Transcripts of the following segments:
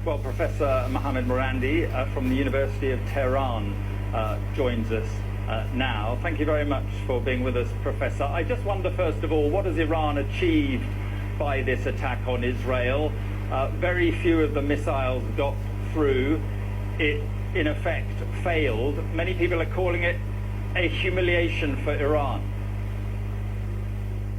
Well, Professor Mohammed Morandi from the University of Tehran joins us now. Thank you very much for being with us, Professor. I just wonder, first of all, what has Iran achieved by this attack on Israel? Very few of the missiles got through. It, in effect, failed. Many people are calling it a humiliation for Iran.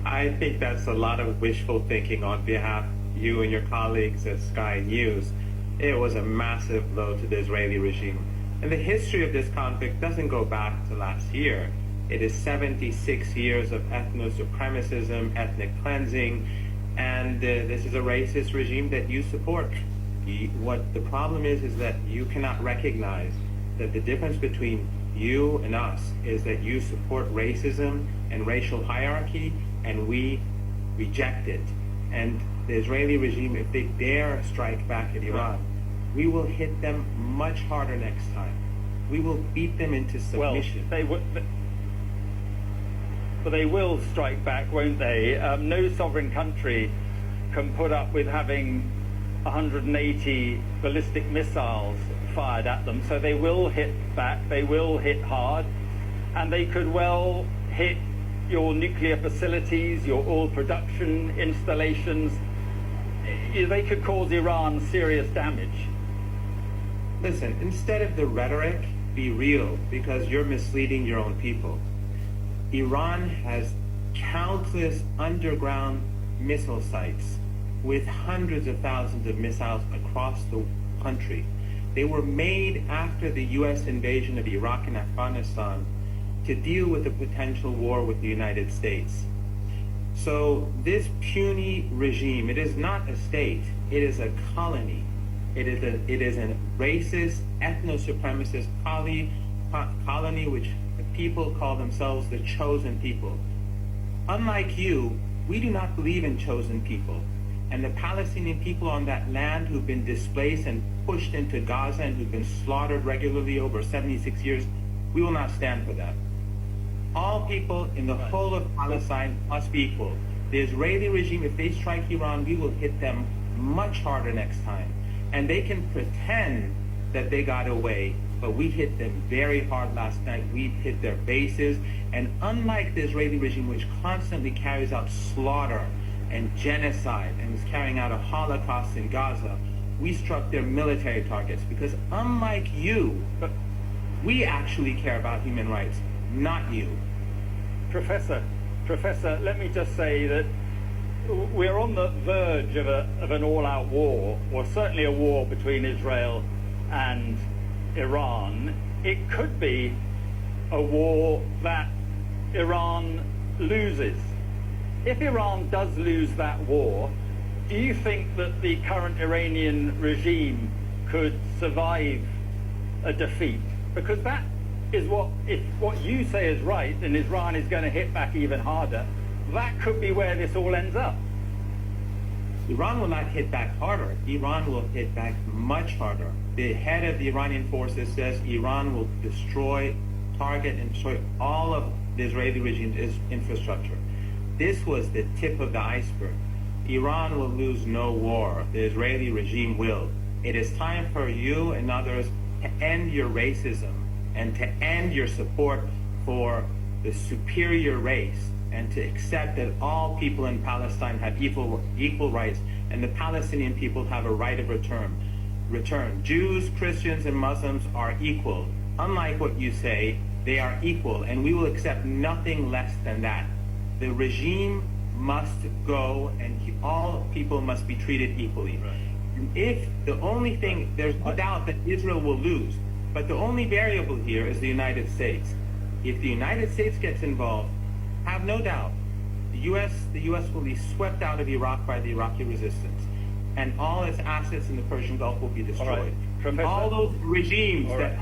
I think that's a lot of wishful thinking on behalf of you and your colleagues at Sky News. It was a massive blow to the Israeli regime. And the history of this conflict doesn't go back to last year. It is 76 years of ethno-supremacism, ethnic cleansing, and this is a racist regime that you support. What the problem is that you cannot recognize that the difference between you and us is that you support racism and racial hierarchy, and we reject it. And the Israeli regime, if they dare strike back at Iran, we will hit them much harder next time. We will beat them into submission. But they will strike back, won't they? No sovereign country can put up with having 180 ballistic missiles fired at them, so they will hit back, they will hit hard, and they could well hit your nuclear facilities, your oil production installations. They could cause Iran serious damage. Listen, instead of the rhetoric, be real, because you're misleading your own people. Iran has countless underground missile sites with hundreds of thousands of missiles across the country. They were made after the U.S. invasion of Iraq and Afghanistan to deal with a potential war with the United States. So this puny regime, it is not a state, it is a colony. It is a racist, ethno-supremacist colony which the people call themselves the chosen people. Unlike you, we do not believe in chosen people. And the Palestinian people on that land who've been displaced and pushed into Gaza and who've been slaughtered regularly over 76 years, we will not stand for that. All people in the whole of Palestine must be equal. The Israeli regime, if they strike Iran, we will hit them much harder next time. And they can pretend that they got away, but we hit them very hard last night. We hit their bases. And unlike the Israeli regime, which constantly carries out slaughter and genocide and is carrying out a Holocaust in Gaza, we struck their military targets, because unlike you, we actually care about human rights, not you. Professor, let me just say that we're on the verge of an all-out war, or certainly a war between Israel and Iran. It could be a war that Iran loses. If Iran does lose that war, do you think that the current Iranian regime could survive a defeat? Because that is if what you say is right, and Iran is going to hit back even harder, that could be where this all ends up. Iran will not hit back harder. Iran will hit back much harder. The head of the Iranian forces says Iran will target and destroy all of the Israeli regime's infrastructure. This was the tip of the iceberg. Iran will lose no war. The Israeli regime will. It is time for you and others to end your racism and to end your support for the superior race, and to accept that all people in Palestine have equal rights, and the Palestinian people have a right of return. Jews, Christians, and Muslims are equal. Unlike what you say, they are equal, and we will accept nothing less than that. The regime must go, and all people must be treated equally. Right. If the only thing, there's no doubt that Israel will lose, but the only variable here is the United States. If the United States gets involved, have no doubt, the U.S. will be swept out of Iraq by the Iraqi resistance, and all its assets in the Persian Gulf will be destroyed. All those regimes that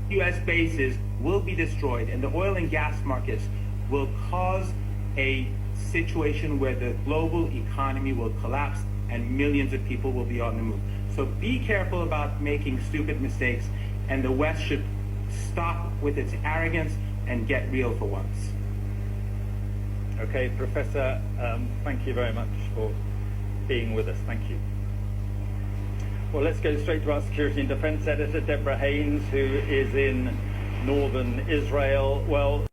U.S. bases will be destroyed, and the oil and gas markets will cause a situation where the global economy will collapse and millions of people will be on the move. So be careful about making stupid mistakes, and the West should stop with its arrogance and get real for once. Okay, Professor, thank you very much for being with us. Thank you. Well, let's go straight to our security and defense editor, Deborah Haynes, who is in northern Israel. Well,